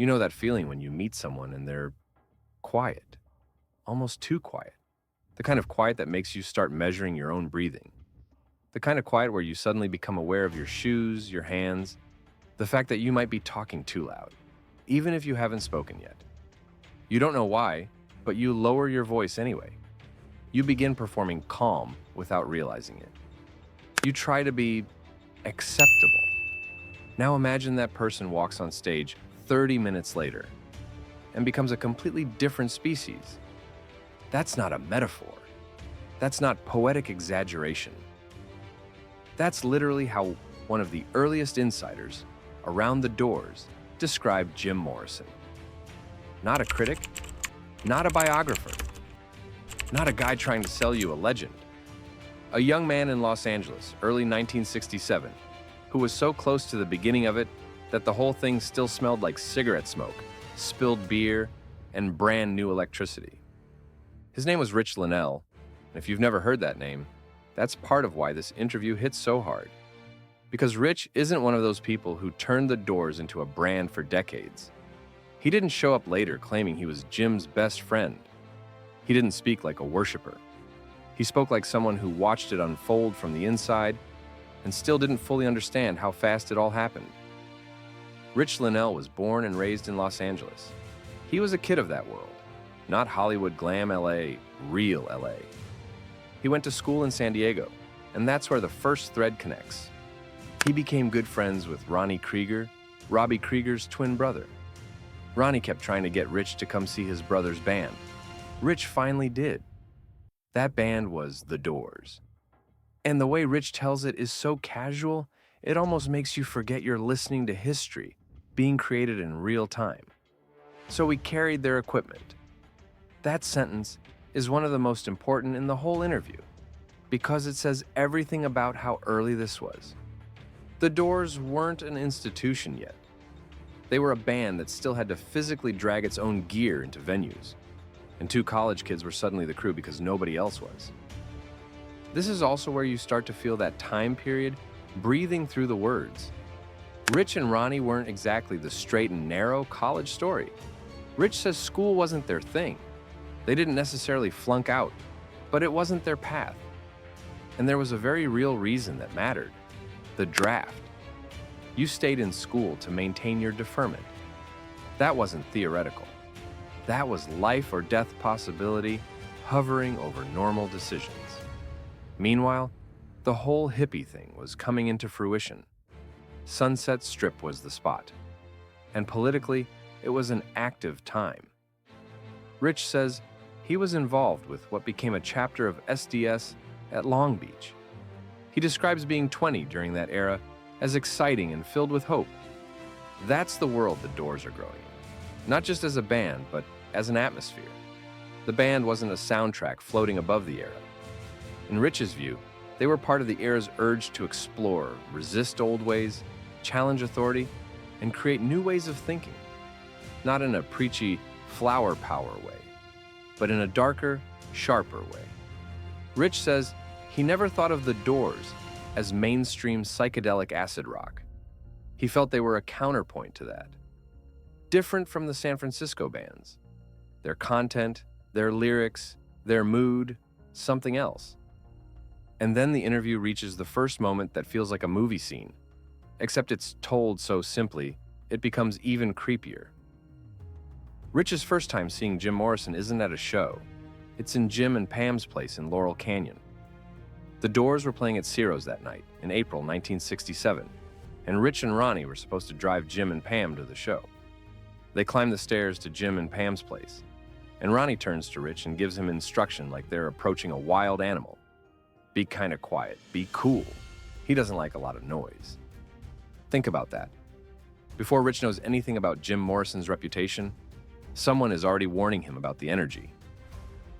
You know that feeling when you meet someone and they're quiet, almost too quiet. The kind of quiet that makes you start measuring your own breathing. The kind of quiet where you suddenly become aware of your shoes, your hands, the fact that you might be talking too loud, even if you haven't spoken yet. You don't know why, but you lower your voice anyway. You begin performing calm without realizing it. You try to be acceptable. Now imagine that person walks on stage 30 minutes later and becomes a completely different species. That's not a metaphor. That's not poetic exaggeration. That's literally how one of the earliest insiders around the doors described Jim Morrison. Not a critic, not a biographer, not a guy trying to sell you a legend. A young man in Los Angeles, early 1967, who was so close to the beginning of it that the whole thing still smelled like cigarette smoke, spilled beer, and brand new electricity. His name was Rich Linnell, and if you've never heard that name, that's part of why this interview hits so hard. Because Rich isn't one of those people who turned the Doors into a brand for decades. He didn't show up later claiming he was Jim's best friend. He didn't speak like a worshiper. He spoke like someone who watched it unfold from the inside and still didn't fully understand how fast it all happened. Rich Linnell was born and raised in Los Angeles. He was a kid of that world, not Hollywood glam LA, real LA. He went to school in San Diego, and that's where the first thread connects. He became good friends with Ronnie Krieger, Robbie Krieger's twin brother. Ronnie kept trying to get Rich to come see his brother's band. Rich finally did. That band was The Doors. And the way Rich tells it is so casual, it almost makes you forget you're listening to history being created in real time. So we carried their equipment. That sentence is one of the most important in the whole interview because it says everything about how early this was. The Doors weren't an institution yet. They were a band that still had to physically drag its own gear into venues. And two college kids were suddenly the crew because nobody else was. This is also where you start to feel that time period breathing through the words. Rich and Ronnie weren't exactly the straight and narrow college story. Rich says school wasn't their thing. They didn't necessarily flunk out, but it wasn't their path. And there was a very real reason that mattered: the draft. You stayed in school to maintain your deferment. That wasn't theoretical. That was life or death possibility hovering over normal decisions. Meanwhile, the whole hippie thing was coming into fruition. Sunset Strip was the spot. And politically, it was an active time. Rich says he was involved with what became a chapter of SDS at Long Beach. He describes being 20 during that era as exciting and filled with hope. That's the world the Doors are growing in. Not just as a band, but as an atmosphere. The band wasn't a soundtrack floating above the era. In Rich's view, they were part of the era's urge to explore, resist old ways, challenge authority, and create new ways of thinking. Not in a preachy, flower power way, but in a darker, sharper way. Rich says he never thought of the Doors as mainstream psychedelic acid rock. He felt they were a counterpoint to that. Different from the San Francisco bands. Their content, their lyrics, their mood, something else. And then the interview reaches the first moment that feels like a movie scene. Except it's told so simply, it becomes even creepier. Rich's first time seeing Jim Morrison isn't at a show. It's in Jim and Pam's place in Laurel Canyon. The Doors were playing at Ciro's that night, in April 1967, and Rich and Ronnie were supposed to drive Jim and Pam to the show. They climb the stairs to Jim and Pam's place, and Ronnie turns to Rich and gives him instruction like they're approaching a wild animal. Be kind of quiet, be cool. He doesn't like a lot of noise. Think about that. Before Rich knows anything about Jim Morrison's reputation, someone is already warning him about the energy.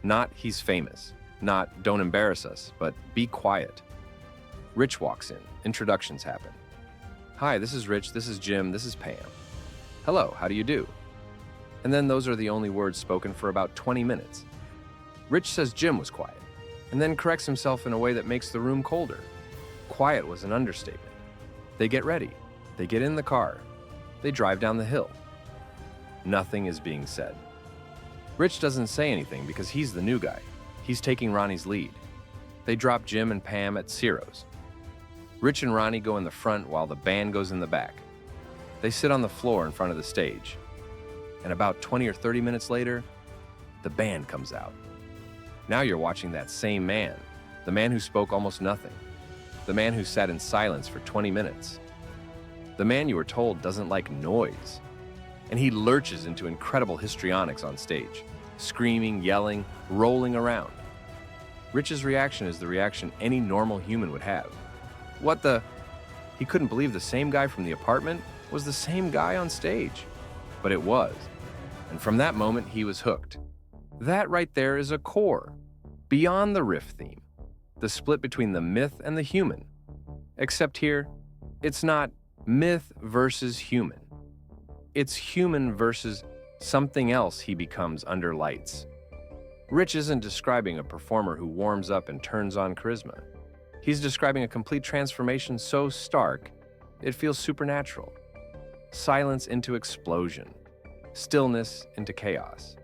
Not he's famous, not don't embarrass us, but be quiet. Rich walks in, introductions happen. Hi, this is Rich, this is Jim, this is Pam. Hello, how do you do? And then those are the only words spoken for about 20 minutes. Rich says Jim was quiet, and then corrects himself in a way that makes the room colder. Quiet was an understatement. They get ready. They get in the car. They drive down the hill. Nothing is being said. Rich doesn't say anything because he's the new guy. He's taking Ronnie's lead. They drop Jim and Pam at Ciro's. Rich and Ronnie go in the front while the band goes in the back. They sit on the floor in front of the stage. And about 20 or 30 minutes later, the band comes out. Now you're watching that same man, the man who spoke almost nothing, the man who sat in silence for 20 minutes, the man you were told doesn't like noise. And he lurches into incredible histrionics on stage, screaming, yelling, rolling around. Rich's reaction is the reaction any normal human would have. What the? He couldn't believe the same guy from the apartment was the same guy on stage. But it was. And from that moment, he was hooked. That right there is a core, beyond the riff theme, the split between the myth and the human. Except here, it's not myth versus human. It's human versus something else he becomes under lights. Rich isn't describing a performer who warms up and turns on charisma. He's describing a complete transformation so stark, it feels supernatural. Silence into explosion, stillness into chaos.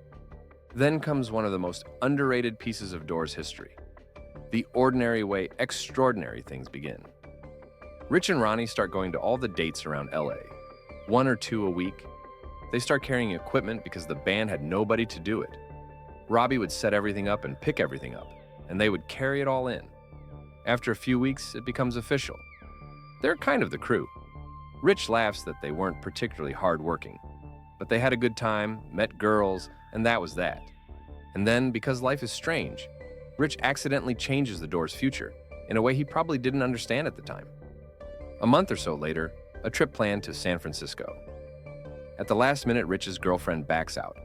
Then comes one of the most underrated pieces of Doors history. The ordinary way extraordinary things begin. Rich and Ronnie start going to all the dates around LA, 1 or 2 a week. They start carrying equipment because the band had nobody to do it. Robbie would set everything up and pick everything up, and they would carry it all in. After a few weeks, it becomes official. They're kind of the crew. Rich laughs that they weren't particularly hardworking, but they had a good time, met girls, and that was that. And then, because life is strange, Rich accidentally changes the Doors' future in a way he probably didn't understand at the time. A month or so later, a trip planned to San Francisco. At the last minute, Rich's girlfriend backs out.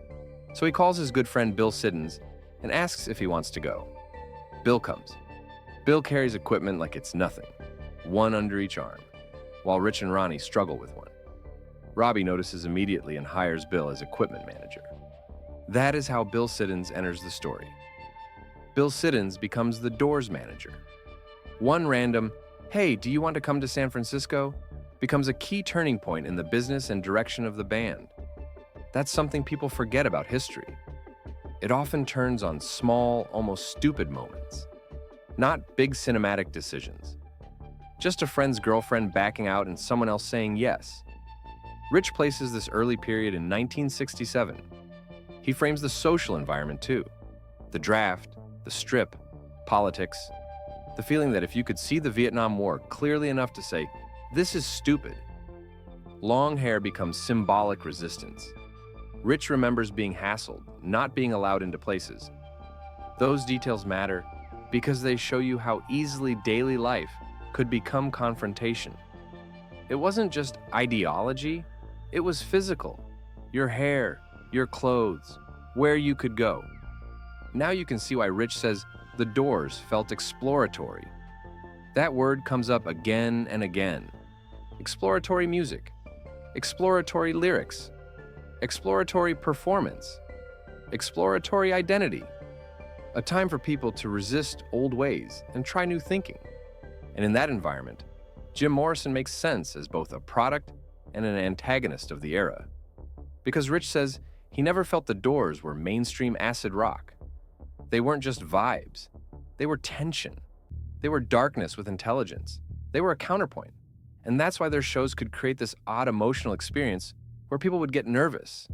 So he calls his good friend Bill Siddons and asks if he wants to go. Bill comes. Bill carries equipment like it's nothing, one under each arm, while Rich and Ronnie struggle with one. Robbie notices immediately and hires Bill as equipment manager. That is how Bill Siddons enters the story. Bill Siddons becomes the Doors manager. One random, "Hey, do you want to come to San Francisco?" becomes a key turning point in the business and direction of the band. That's something people forget about history. It often turns on small, almost stupid moments. Not big cinematic decisions. Just a friend's girlfriend backing out and someone else saying yes. Rich places this early period in 1967. He frames the social environment too. The draft, the strip, politics, the feeling that if you could see the Vietnam War clearly enough to say, "This is stupid." Long hair becomes symbolic resistance. Rich remembers being hassled, not being allowed into places. Those details matter because they show you how easily daily life could become confrontation. It wasn't just ideology, it was physical. Your hair, your clothes, where you could go. Now you can see why Rich says the Doors felt exploratory. That word comes up again and again. Exploratory music, exploratory lyrics, exploratory performance, exploratory identity. A time for people to resist old ways and try new thinking. And in that environment, Jim Morrison makes sense as both a product and an antagonist of the era. Because Rich says he never felt the Doors were mainstream acid rock. They weren't just vibes. They were tension. They were darkness with intelligence. They were a counterpoint. And that's why their shows could create this odd emotional experience where people would get nervous,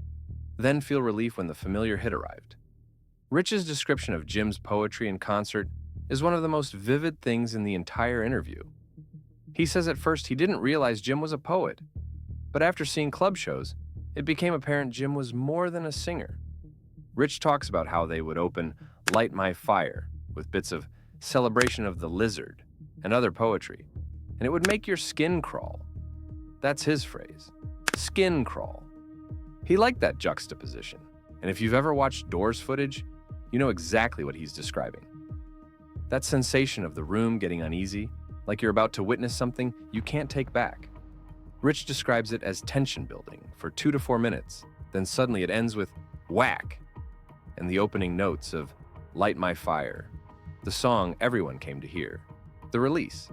then feel relief when the familiar hit arrived. Rich's description of Jim's poetry in concert is one of the most vivid things in the entire interview. He says at first he didn't realize Jim was a poet, but after seeing club shows, it became apparent Jim was more than a singer. Rich talks about how they would open Light My Fire with bits of Celebration of the Lizard and other poetry, and it would make your skin crawl. That's his phrase, skin crawl. He liked that juxtaposition, and if you've ever watched Doors footage, you know exactly what he's describing. That sensation of the room getting uneasy, like you're about to witness something you can't take back. Rich describes it as tension building for 2 to 4 minutes, then suddenly it ends with whack and the opening notes of Light My Fire, the song everyone came to hear, the release.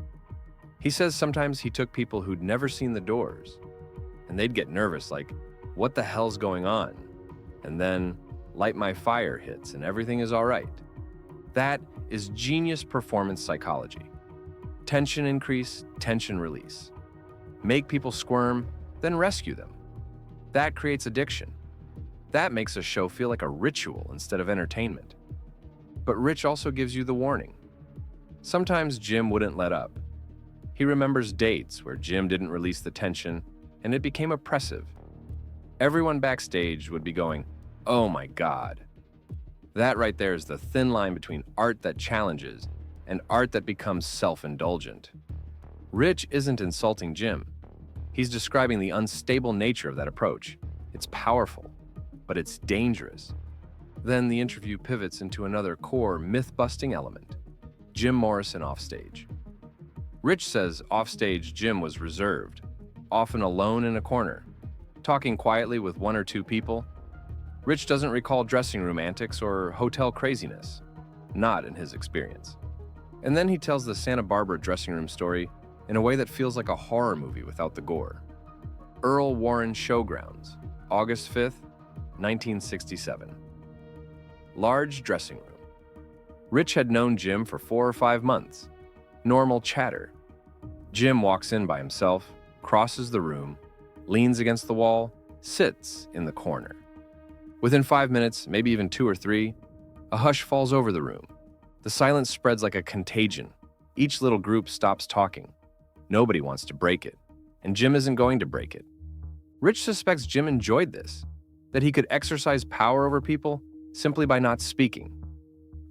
He says sometimes he took people who'd never seen the Doors, and they'd get nervous like, what the hell's going on? And then light my fire hits and everything is all right. That is genius performance psychology. Tension increase, tension release. Make people squirm, then rescue them. That creates addiction. That makes a show feel like a ritual instead of entertainment. But Rich also gives you the warning. Sometimes Jim wouldn't let up. He remembers dates where Jim didn't release the tension and it became oppressive. Everyone backstage would be going, "Oh my God." That right there is the thin line between art that challenges and art that becomes self-indulgent. Rich isn't insulting Jim. He's describing the unstable nature of that approach. It's powerful, but it's dangerous. Then the interview pivots into another core myth-busting element, Jim Morrison offstage. Rich says offstage Jim was reserved, often alone in a corner, talking quietly with one or two people. Rich doesn't recall dressing room antics or hotel craziness, not in his experience. And then he tells the Santa Barbara dressing room story in a way that feels like a horror movie without the gore. Earl Warren Showgrounds, August 5th, 1967. Large dressing room. Rich had known Jim for 4 or 5 months. Normal chatter. Jim walks in by himself, crosses the room, leans against the wall, sits in the corner. Within 5 minutes, maybe even 2 or 3, a hush falls over the room. The silence spreads like a contagion. Each little group stops talking. Nobody wants to break it, and Jim isn't going to break it. Rich suspects Jim enjoyed this, that he could exercise power over people simply by not speaking.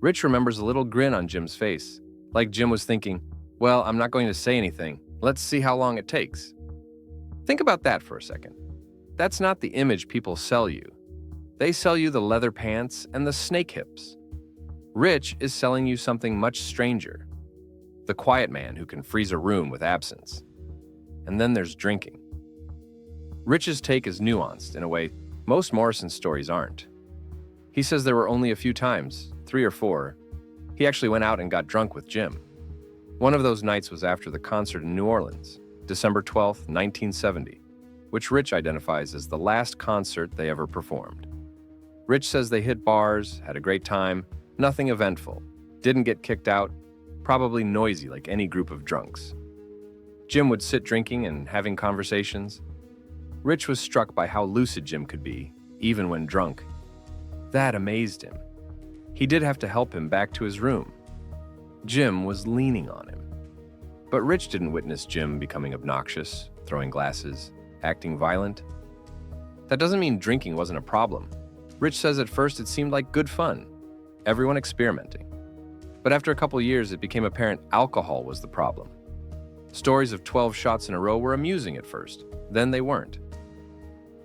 Rich remembers a little grin on Jim's face, like Jim was thinking, "Well, I'm not going to say anything. Let's see how long it takes." Think about that for a second. That's not the image people sell you. They sell you the leather pants and the snake hips. Rich is selling you something much stranger. The quiet man who can freeze a room with absence. And then there's drinking. Rich's take is nuanced in a way most Morrison stories aren't. He says there were only a few times, 3 or 4, he actually went out and got drunk with Jim. One of those nights was after the concert in New Orleans, December 12, 1970, which Rich identifies as the last concert they ever performed. Rich says they hit bars, had a great time, nothing eventful, didn't get kicked out, probably noisy like any group of drunks. Jim would sit drinking and having conversations. Rich was struck by how lucid Jim could be, even when drunk. That amazed him. He did have to help him back to his room. Jim was leaning on him. But Rich didn't witness Jim becoming obnoxious, throwing glasses, acting violent. That doesn't mean drinking wasn't a problem. Rich says at first it seemed like good fun, everyone experimenting. But after a couple years, it became apparent alcohol was the problem. Stories of 12 shots in a row were amusing at first, then they weren't.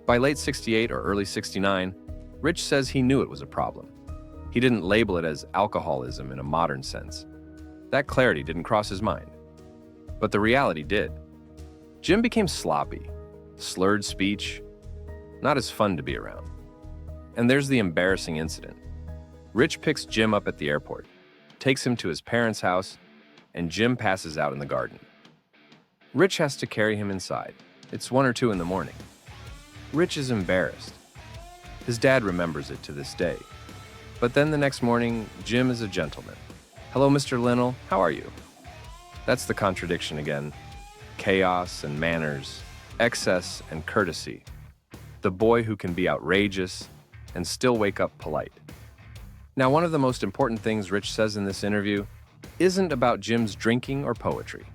By late 68 or early 69, Rich says he knew it was a problem. He didn't label it as alcoholism in a modern sense. That clarity didn't cross his mind. But the reality did. Jim became sloppy, slurred speech, not as fun to be around. And there's the embarrassing incident. Rich picks Jim up at the airport, takes him to his parents' house, and Jim passes out in the garden. Rich has to carry him inside. It's 1 or 2 in the morning. Rich is embarrassed. His dad remembers it to this day. But then the next morning, Jim is a gentleman. "Hello, Mr. Linnell, how are you?" That's the contradiction again. Chaos and manners, excess and courtesy. The boy who can be outrageous and still wake up polite. Now, one of the most important things Rich says in this interview isn't about Jim's drinking or poetry.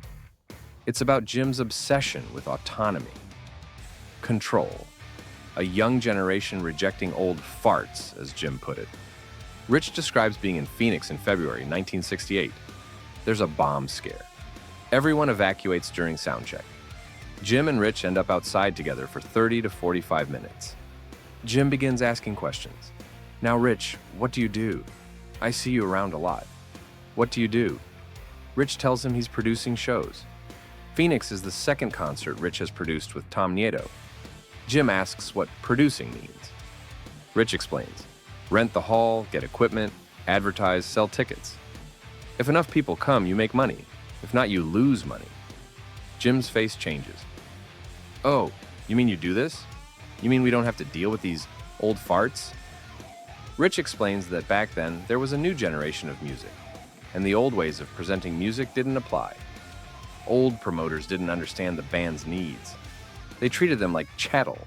It's about Jim's obsession with autonomy, control, a young generation rejecting old farts, as Jim put it. Rich describes being in Phoenix in February 1968. There's a bomb scare. Everyone evacuates during soundcheck. Jim and Rich end up outside together for 30 to 45 minutes. Jim begins asking questions. "Now, Rich, what do you do? I see you around a lot. What do you do?" Rich tells him he's producing shows. Phoenix is the second concert Rich has produced with Tom Nieto. Jim asks what producing means. Rich explains. Rent the hall, get equipment, advertise, sell tickets. If enough people come, you make money. If not, you lose money. Jim's face changes. "Oh, you mean you do this?" You mean we don't have to deal with these old farts? Rich explains that back then, there was a new generation of music, and the old ways of presenting music didn't apply. Old promoters didn't understand the band's needs. They treated them like chattel.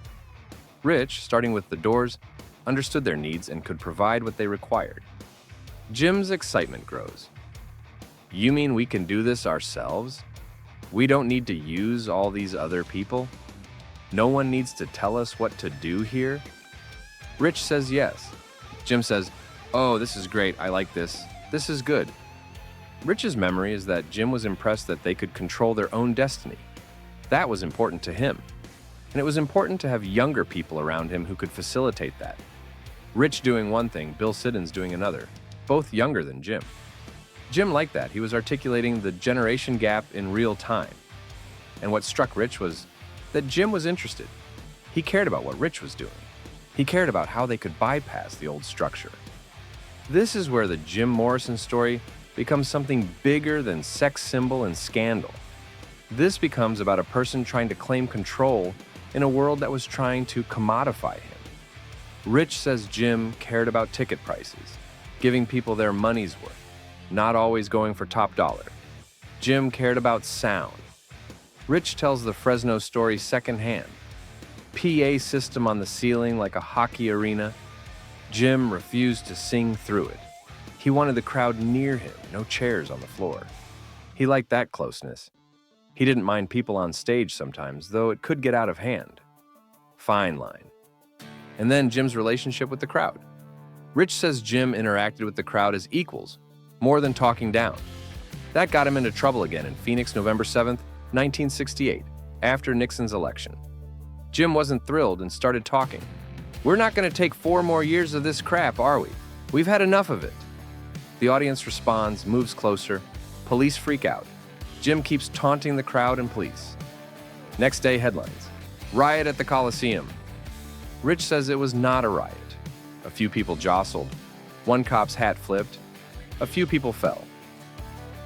Rich, starting with the Doors, understood their needs and could provide what they required. Jim's excitement grows. You mean we can do this ourselves? We don't need to use all these other people? No one needs to tell us what to do here? Rich says yes. Jim says, "Oh, this is great. I like this. This is good." Rich's memory is that Jim was impressed that they could control their own destiny. That was important to him. And it was important to have younger people around him who could facilitate that. Rich doing one thing, Bill Siddons doing another, both younger than Jim. Jim liked that. He was articulating the generation gap in real time. And what struck Rich was that Jim was interested. He cared about what Rich was doing. He cared about how they could bypass the old structure. This is where the Jim Morrison story becomes something bigger than sex symbol and scandal. This becomes about a person trying to claim control in a world that was trying to commodify him. Rich says Jim cared about ticket prices, giving people their money's worth, not always going for top dollar. Jim cared about sound. Rich tells the Fresno story secondhand. PA system on the ceiling like a hockey arena. Jim refused to sing through it. He wanted the crowd near him, no chairs on the floor. He liked that closeness. He didn't mind people on stage sometimes, though it could get out of hand. Fine line. And then Jim's relationship with the crowd. Rich says Jim interacted with the crowd as equals, more than talking down. That got him into trouble again in Phoenix, November 7th, 1968, after Nixon's election. Jim wasn't thrilled and started talking. "We're not going to take 4 more years of this crap, are we? We've had enough of it." The audience responds, moves closer. Police freak out. Jim keeps taunting the crowd and police. Next day, headlines. Riot at the Coliseum. Rich says it was not a riot. A few people jostled. One cop's hat flipped. A few people fell.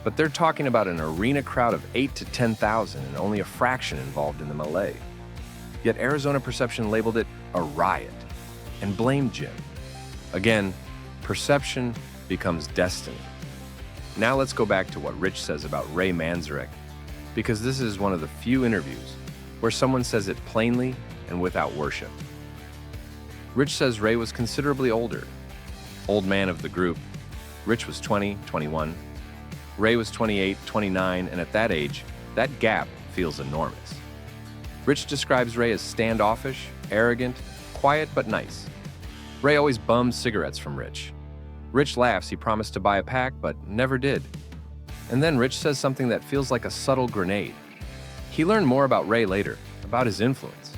But they're talking about an arena crowd of 8 to 10,000 and only a fraction involved in the melee. Yet Arizona Perception labeled it a riot and blamed Jim. Again, perception becomes destiny. Now let's go back to what Rich says about Ray Manzarek, because this is one of the few interviews where someone says it plainly and without worship. Rich says Ray was considerably older. Old man of the group. Rich was 20, 21. Ray was 28, 29, and at that age, that gap feels enormous. Rich describes Ray as standoffish, arrogant, quiet but nice. Ray always bums cigarettes from Rich. Rich laughs he promised to buy a pack, but never did. And then Rich says something that feels like a subtle grenade. He learned more about Ray later, about his influence.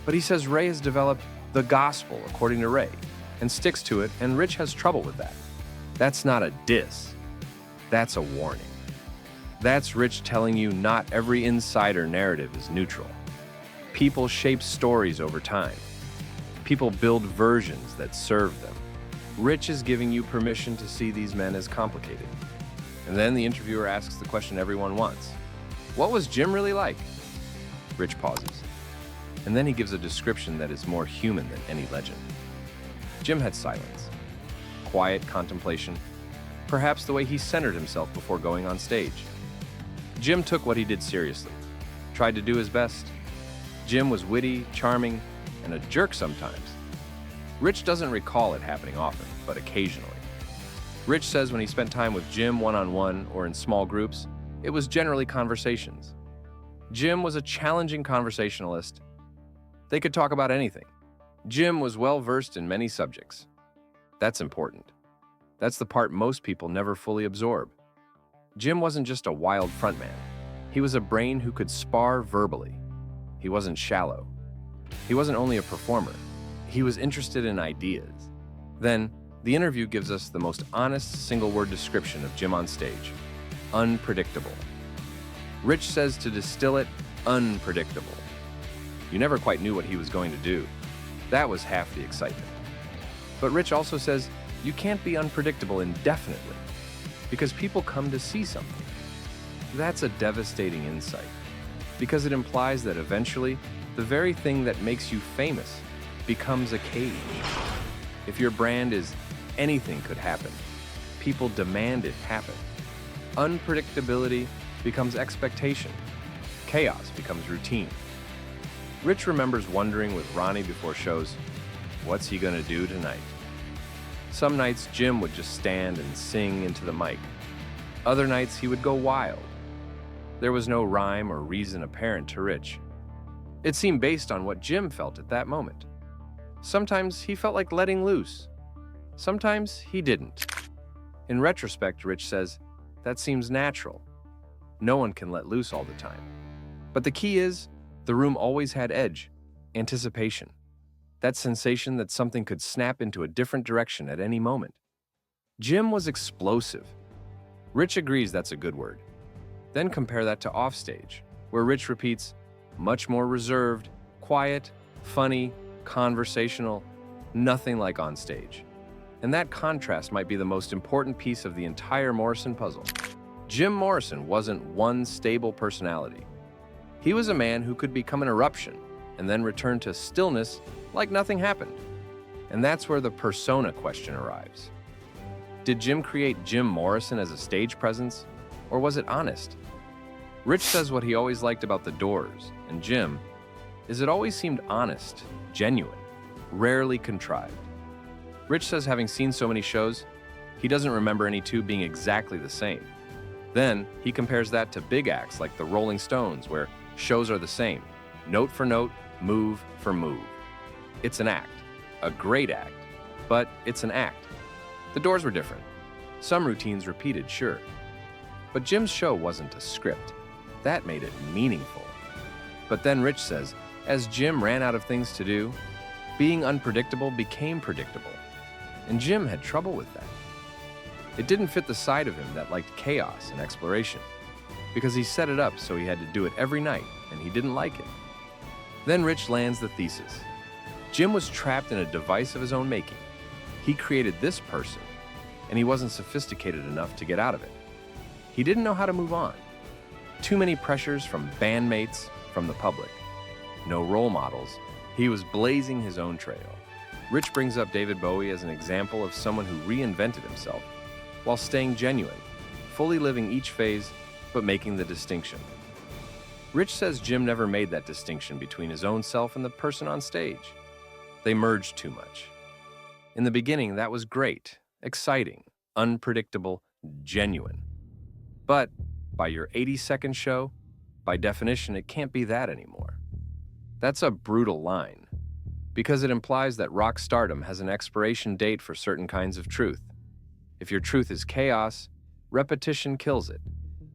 But he says Ray has developed the gospel, according to Ray, and sticks to it, and Rich has trouble with that. That's not a diss. That's a warning. That's Rich telling you not every insider narrative is neutral. People shape stories over time. People build versions that serve them. Rich is giving you permission to see these men as complicated. And then the interviewer asks the question everyone wants. What was Jim really like? Rich pauses. And then he gives a description that is more human than any legend. Jim had silence, quiet contemplation, perhaps the way he centered himself before going on stage. Jim took what he did seriously, tried to do his best. Jim was witty, charming, and a jerk sometimes. Rich doesn't recall it happening often, but occasionally. Rich says when he spent time with Jim one-on-one or in small groups, it was generally conversations. Jim was a challenging conversationalist. They could talk about anything. Jim was well-versed in many subjects. That's important. That's the part most people never fully absorb. Jim wasn't just a wild frontman. He was a brain who could spar verbally. He wasn't shallow. He wasn't only a performer. He was interested in ideas. Then, the interview gives us the most honest single-word description of Jim on stage. Unpredictable. Rich says to distill it, unpredictable. You never quite knew what he was going to do. That was half the excitement. But Rich also says you can't be unpredictable indefinitely because people come to see something. That's a devastating insight because it implies that eventually The very thing that makes you famous becomes a cage. If your brand is anything could happen, people demand it happen. Unpredictability becomes expectation. Chaos becomes routine. Rich remembers wondering with Ronnie before shows, what's he gonna do tonight? Some nights, Jim would just stand and sing into the mic. Other nights, he would go wild. There was no rhyme or reason apparent to Rich. It seemed based on what Jim felt at that moment. Sometimes he felt like letting loose. Sometimes he didn't. In retrospect, Rich says, that seems natural. No one can let loose all the time. But the key is, the room always had edge, anticipation. That sensation that something could snap into a different direction at any moment. Jim was explosive. Rich agrees that's a good word. Then compare that to Offstage, where Rich repeats, much more reserved, quiet, funny, conversational, nothing like Onstage. And that contrast might be the most important piece of the entire Morrison puzzle. Jim Morrison wasn't one stable personality. He was a man who could become an eruption and then return to stillness like nothing happened. And that's where the persona question arrives. Did Jim create Jim Morrison as a stage presence, or was it honest? Rich says what he always liked about The Doors and Jim is it always seemed honest, genuine, rarely contrived. Rich says having seen so many shows, he doesn't remember any two being exactly the same. Then he compares that to big acts like the Rolling Stones, where shows are the same, note for note, move for move. It's an act, a great act, but it's an act. The Doors were different. Some routines repeated, sure. But Jim's show wasn't a script. That made it meaningful. But then Rich says, as Jim ran out of things to do, being unpredictable became predictable. And Jim had trouble with that. It didn't fit the side of him that liked chaos and exploration, because he set it up so he had to do it every night, and he didn't like it. Then Rich lands the thesis. Jim was trapped in a device of his own making. He created this person, and he wasn't sophisticated enough to get out of it. He didn't know how to move on. Too many pressures from bandmates, from the public. No role models. He was blazing his own trail. Rich brings up David Bowie as an example of someone who reinvented himself while staying genuine, fully living each phase, but making the distinction. Rich says Jim never made that distinction between his own self and the person on stage. They merged too much. In the beginning, that was great, exciting, unpredictable, genuine. But by your 80-second show, by definition, it can't be that anymore. That's a brutal line, because it implies that rock stardom has an expiration date for certain kinds of truth. If your truth is chaos, repetition kills it,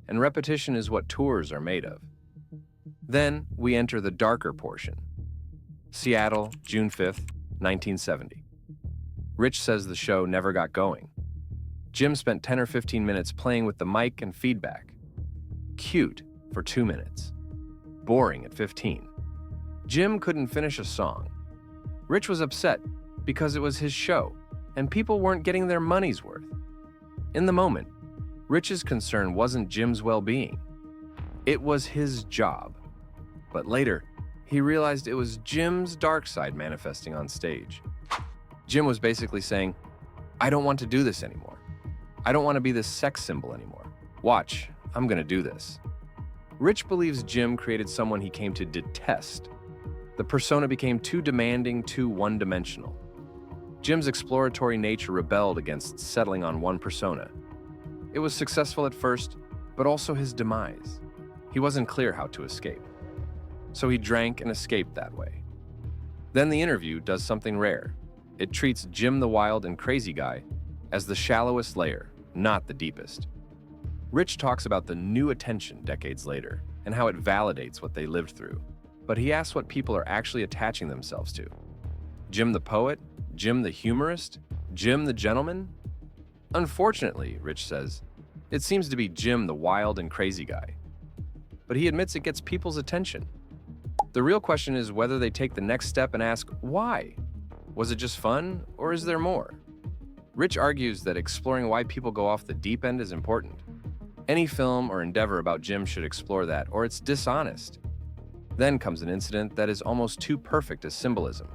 and repetition is what tours are made of. Then we enter the darker portion. Seattle, June 5th, 1970. Rich says the show never got going. Jim spent 10 or 15 minutes playing with the mic and feedback. Cute for 2 minutes. Boring at 15. Jim couldn't finish a song. Rich was upset because it was his show, and people weren't getting their money's worth. In the moment, Rich's concern wasn't Jim's well-being. It was his job. But later, he realized it was Jim's dark side manifesting on stage. Jim was basically saying, I don't want to do this anymore. I don't want to be this sex symbol anymore. Watch, I'm gonna do this. Rich believes Jim created someone he came to detest. The persona became too demanding, too one-dimensional. Jim's exploratory nature rebelled against settling on one persona. It was successful at first, but also his demise. He wasn't clear how to escape. So he drank and escaped that way. Then the interview does something rare. It treats Jim the wild and crazy guy as the shallowest layer, not the deepest. Rich talks about the new attention decades later and how it validates what they lived through. But he asks what people are actually attaching themselves to. Jim the poet? Jim the humorist? Jim the gentleman? Unfortunately, Rich says, it seems to be Jim the wild and crazy guy. But he admits it gets people's attention. The real question is whether they take the next step and ask, why? Was it just fun, or is there more? Rich argues that exploring why people go off the deep end is important. Any film or endeavor about Jim should explore that, or it's dishonest. Then comes an incident that is almost too perfect as symbolism.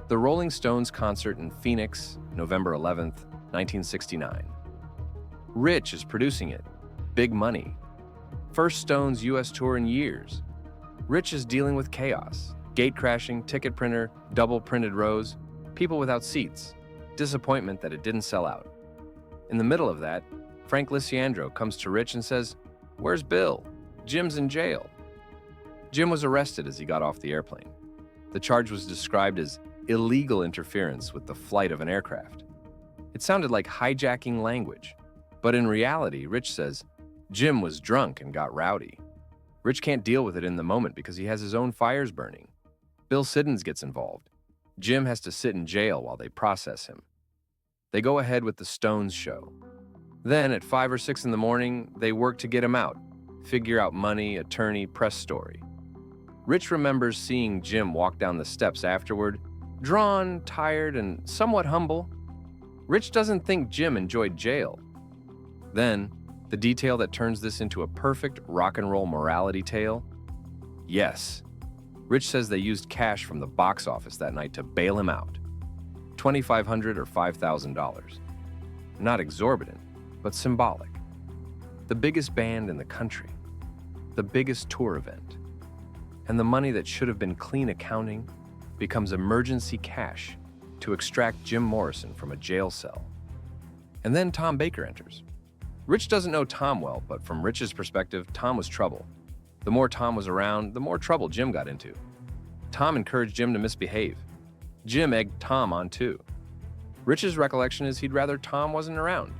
The Rolling Stones concert in Phoenix, November 11th, 1969. Rich is producing it. Big money. First Stones US tour in years. Rich is dealing with chaos. Gate crashing, ticket printer, double printed rows, people without seats, disappointment that it didn't sell out. In the middle of that, Frank Lisiandro comes to Rich and says, "Where's Bill? Jim's in jail." Jim was arrested as he got off the airplane. The charge was described as illegal interference with the flight of an aircraft. It sounded like hijacking language, but in reality, Rich says, Jim was drunk and got rowdy. Rich can't deal with it in the moment because he has his own fires burning. Bill Siddons gets involved. Jim has to sit in jail while they process him. They go ahead with the Stones show. Then at 5 or 6 in the morning, they work to get him out, figure out money, attorney, press story. Rich remembers seeing Jim walk down the steps afterward, drawn, tired, and somewhat humble. Rich doesn't think Jim enjoyed jail. Then, the detail that turns this into a perfect rock and roll morality tale? Yes. Rich says they used cash from the box office that night to bail him out. $2,500 or $5,000. Not exorbitant, but symbolic. The biggest band in the country. The biggest tour event. And the money that should have been clean accounting becomes emergency cash to extract Jim Morrison from a jail cell. And then Tom Baker enters. Rich doesn't know Tom well, but from Rich's perspective, Tom was trouble. The more Tom was around, the more trouble Jim got into. Tom encouraged Jim to misbehave. Jim egged Tom on too. Rich's recollection is he'd rather Tom wasn't around.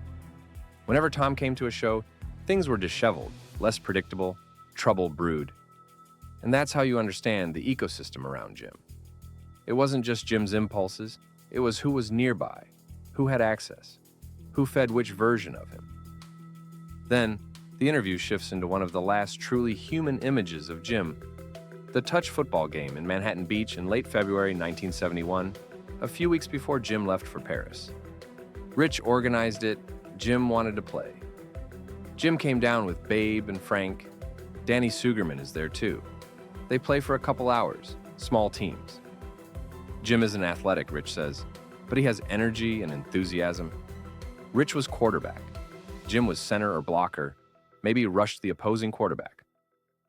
Whenever Tom came to a show, things were disheveled, less predictable, trouble brewed. And that's how you understand the ecosystem around Jim. It wasn't just Jim's impulses, it was who was nearby, who had access, who fed which version of him. Then, the interview shifts into one of the last truly human images of Jim, the touch football game in Manhattan Beach in late February 1971, a few weeks before Jim left for Paris. Rich organized it, Jim wanted to play. Jim came down with Babe and Frank. Danny Sugerman is there too. They play for a couple hours, small teams. Jim isn't athletic, Rich says, but he has energy and enthusiasm. Rich was quarterback. Jim was center or blocker, maybe rushed the opposing quarterback.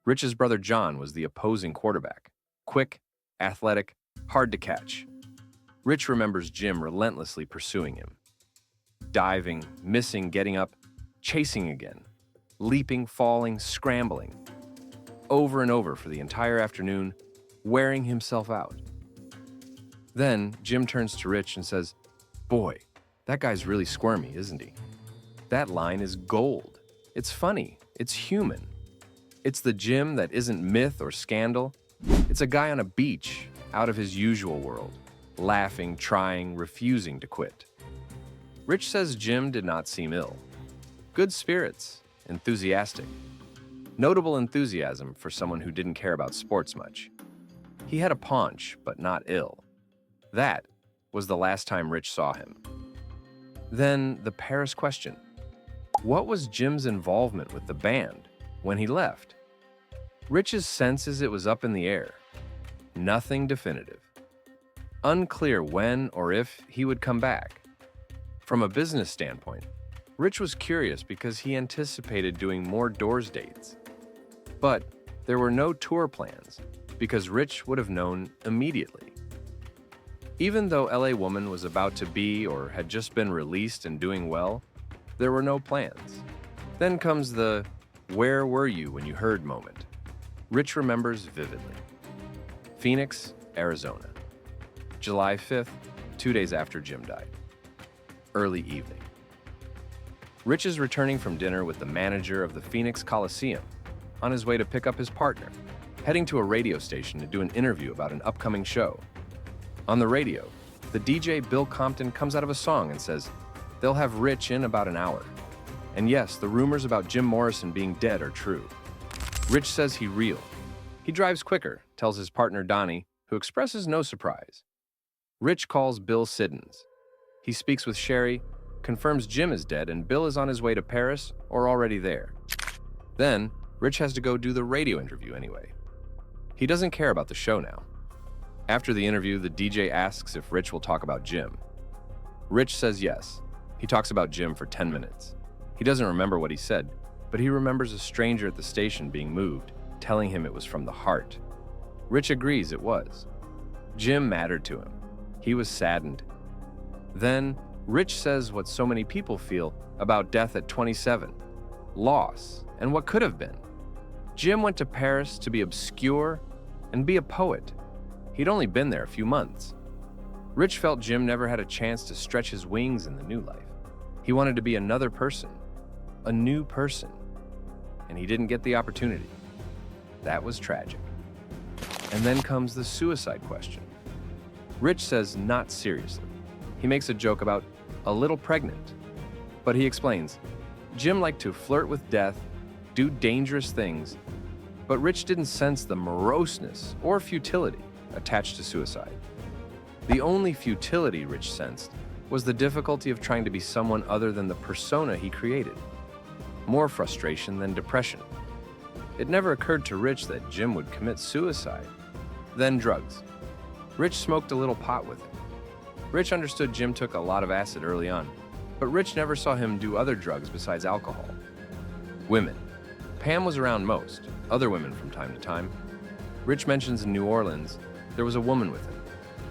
Rich's brother John was the opposing quarterback. Quick, athletic, hard to catch. Rich remembers Jim relentlessly pursuing him. Diving, missing, getting up, chasing again. Leaping, falling, scrambling. Over and over for the entire afternoon, wearing himself out. Then, Jim turns to Rich and says, "Boy, that guy's really squirmy, isn't he?" That line is gold. It's funny. It's human. It's the Jim that isn't myth or scandal. It's a guy on a beach, out of his usual world, laughing, trying, refusing to quit. Rich says Jim did not seem ill. Good spirits, enthusiastic. Notable enthusiasm for someone who didn't care about sports much. He had a paunch, but not ill. That was the last time Rich saw him. Then the Paris question. What was Jim's involvement with the band when he left? Rich's sense is it was up in the air. Nothing definitive. Unclear when or if he would come back. From a business standpoint, Rich was curious because he anticipated doing more Doors dates. But there were no tour plans because Rich would have known immediately. Even though LA Woman was about to be or had just been released and doing well, there were no plans. Then comes the "where were you when you heard" moment. Rich remembers vividly. Phoenix, Arizona. July 5th, 2 days after Jim died. Early evening. Rich is returning from dinner with the manager of the Phoenix Coliseum, on his way to pick up his partner, heading to a radio station to do an interview about an upcoming show. On the radio, the DJ Bill Compton comes out of a song and says, they'll have Rich in about an hour. And yes, the rumors about Jim Morrison being dead are true. Rich says he reeled. He drives quicker, tells his partner Donnie, who expresses no surprise. Rich calls Bill Siddons. He speaks with Sherry, confirms Jim is dead and Bill is on his way to Paris or already there. Then, Rich has to go do the radio interview anyway. He doesn't care about the show now. After the interview, the DJ asks if Rich will talk about Jim. Rich says yes. He talks about Jim for 10 minutes. He doesn't remember what he said, but he remembers a stranger at the station being moved, telling him it was from the heart. Rich agrees it was. Jim mattered to him. He was saddened. Then, Rich says what so many people feel about death at 27. Loss, and what could have been. Jim went to Paris to be obscure and be a poet. He'd only been there a few months. Rich felt Jim never had a chance to stretch his wings in the new life. He wanted to be another person, a new person, and he didn't get the opportunity. That was tragic. And then comes the suicide question. Rich says not seriously. He makes a joke about a little pregnant, but he explains, Jim liked to flirt with death, do dangerous things, but Rich didn't sense the moroseness or futility attached to suicide. The only futility Rich sensed was the difficulty of trying to be someone other than the persona he created. More frustration than depression. It never occurred to Rich that Jim would commit suicide. Then drugs. Rich smoked a little pot with him. Rich understood Jim took a lot of acid early on, but Rich never saw him do other drugs besides alcohol. Women. Pam was around most, other women from time to time. Rich mentions in New Orleans, there was a woman with him.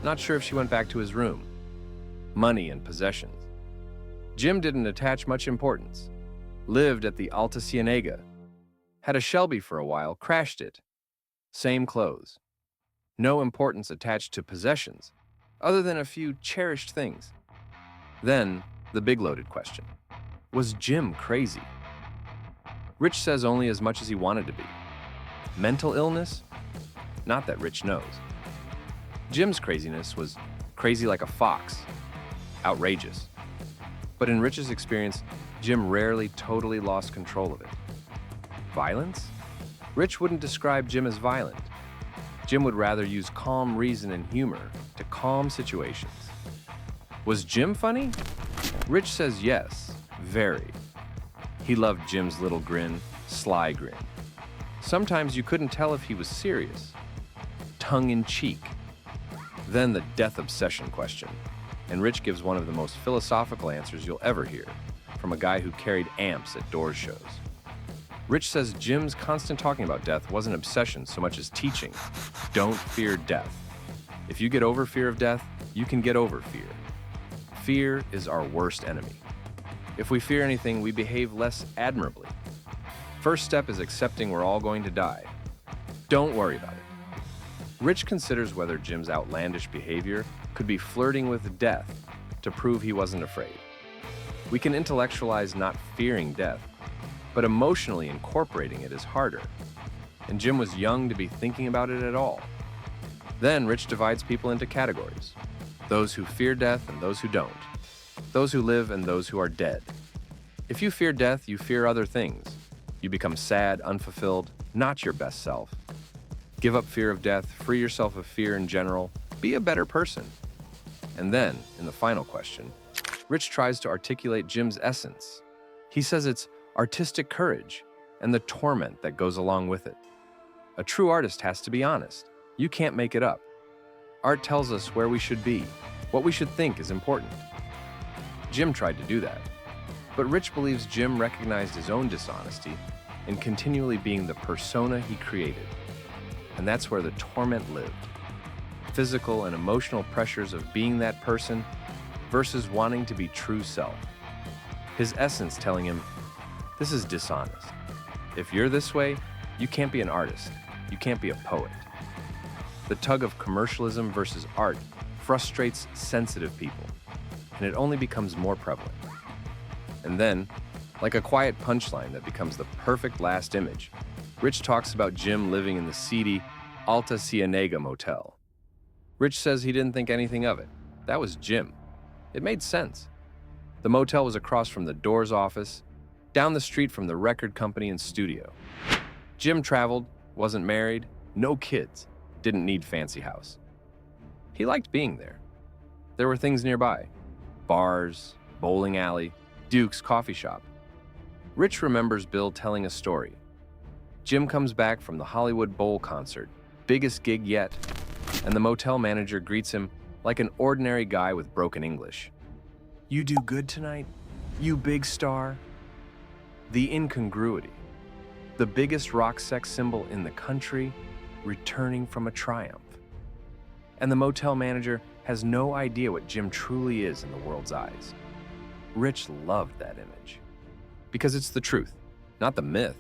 Not sure if she went back to his room. Money and possessions. Jim didn't attach much importance. Lived at the Alta Cienega. Had a Shelby for a while, crashed it. Same clothes. No importance attached to possessions, other than a few cherished things. Then, the big loaded question. Was Jim crazy? Rich says only as much as he wanted to be. Mental illness? Not that Rich knows. Jim's craziness was crazy like a fox. Outrageous. But in Rich's experience, Jim rarely totally lost control of it. Violence? Rich wouldn't describe Jim as violent. Jim would rather use calm reason and humor to calm situations. Was Jim funny? Rich says yes, very. He loved Jim's little grin, sly grin. Sometimes you couldn't tell if he was serious, tongue-in-cheek. Then the death obsession question, and Rich gives one of the most philosophical answers you'll ever hear, from a guy who carried amps at Doors shows. Rich says Jim's constant talking about death wasn't obsession so much as teaching. Don't fear death. If you get over fear of death, you can get over fear. Fear is our worst enemy. If we fear anything, we behave less admirably. First step is accepting we're all going to die. Don't worry about it. Rich considers whether Jim's outlandish behavior could be flirting with death to prove he wasn't afraid. We can intellectualize not fearing death, but emotionally incorporating it is harder. And Jim was young to be thinking about it at all. Then Rich divides people into categories. Those who fear death and those who don't. Those who live and those who are dead. If you fear death, you fear other things. You become sad, unfulfilled, not your best self. Give up fear of death, free yourself of fear in general, be a better person. And then, in the final question, Rich tries to articulate Jim's essence. He says it's artistic courage and the torment that goes along with it. A true artist has to be honest. You can't make it up. Art tells us where we should be, what we should think is important. Jim tried to do that. But Rich believes Jim recognized his own dishonesty in continually being the persona he created. And that's where the torment lived. Physical and emotional pressures of being that person versus wanting to be true self. His essence telling him, this is dishonest. If you're this way, you can't be an artist. You can't be a poet. The tug of commercialism versus art frustrates sensitive people, and it only becomes more prevalent. And then, like a quiet punchline that becomes the perfect last image, Rich talks about Jim living in the seedy Alta Cienega motel. Rich says he didn't think anything of it. That was Jim. It made sense. The motel was across from the Doors office, down the street from the record company and studio. Jim traveled, wasn't married, no kids, didn't need fancy house. He liked being there. There were things nearby. Bars, bowling alley, Duke's coffee shop. Rich remembers Bill telling a story. Jim comes back from the Hollywood Bowl concert, biggest gig yet, and the motel manager greets him like an ordinary guy with broken English. "You do good tonight? You big star?" The incongruity. The biggest rock sex symbol in the country returning from a triumph. And the motel manager has no idea what Jim truly is in the world's eyes. Rich loved that image. Because it's the truth, not the myth.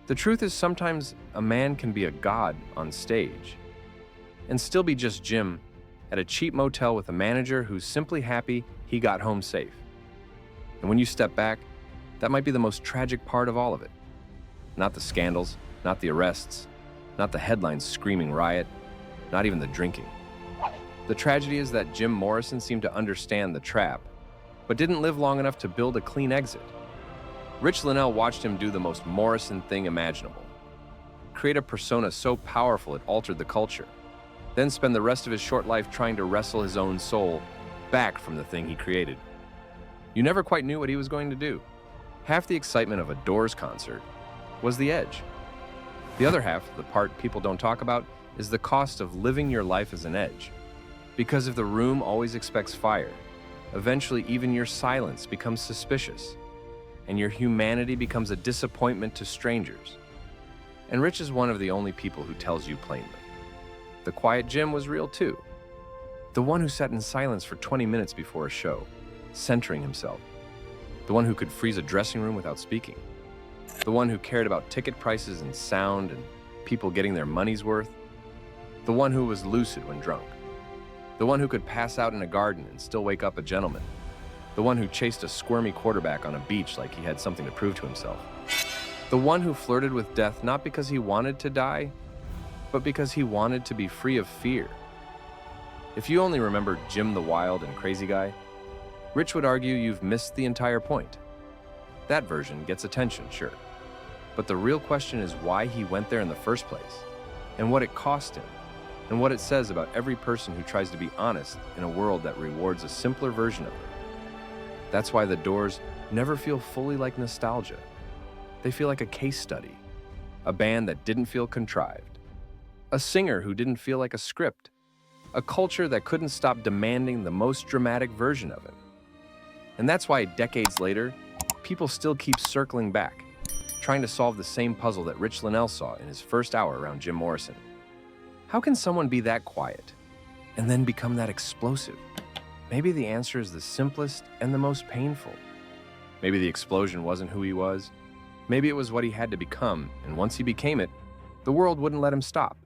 The truth is sometimes a man can be a god on stage and still be just Jim at a cheap motel with a manager who's simply happy he got home safe. And when you step back, that might be the most tragic part of all of it. Not the scandals, not the arrests, not the headlines screaming riot, not even the drinking. The tragedy is that Jim Morrison seemed to understand the trap, but didn't live long enough to build a clean exit. Rich Linnell watched him do the most Morrison thing imaginable. Create a persona so powerful it altered the culture, then spend the rest of his short life trying to wrestle his own soul back from the thing he created. You never quite knew what he was going to do. Half the excitement of a Doors concert was the edge. The other half, the part people don't talk about, is the cost of living your life as an edge. Because if the room always expects fire, eventually even your silence becomes suspicious, and your humanity becomes a disappointment to strangers. And Rich is one of the only people who tells you plainly. The quiet Jim was real too. The one who sat in silence for 20 minutes before a show, centering himself. The one who could freeze a dressing room without speaking. The one who cared about ticket prices and sound and people getting their money's worth. The one who was lucid when drunk. The one who could pass out in a garden and still wake up a gentleman. The one who chased a squirmy quarterback on a beach like he had something to prove to himself. The one who flirted with death not because he wanted to die, but because he wanted to be free of fear. If you only remember Jim the Wild and Crazy Guy, Rich would argue you've missed the entire point. That version gets attention, sure. But the real question is why he went there in the first place, and what it cost him, and what it says about every person who tries to be honest in a world that rewards a simpler version of it. That's why the Doors never feel fully like nostalgia. They feel like a case study, a band that didn't feel contrived, a singer who didn't feel like a script, a culture that couldn't stop demanding the most dramatic version of it. And that's why decades later, people still keep circling back, trying to solve the same puzzle that Rich Linnell saw in his first hour around Jim Morrison. How can someone be that quiet and then become that explosive? Maybe the answer is the simplest and the most painful. Maybe the explosion wasn't who he was. Maybe it was what he had to become, and once he became it, the world wouldn't let him stop.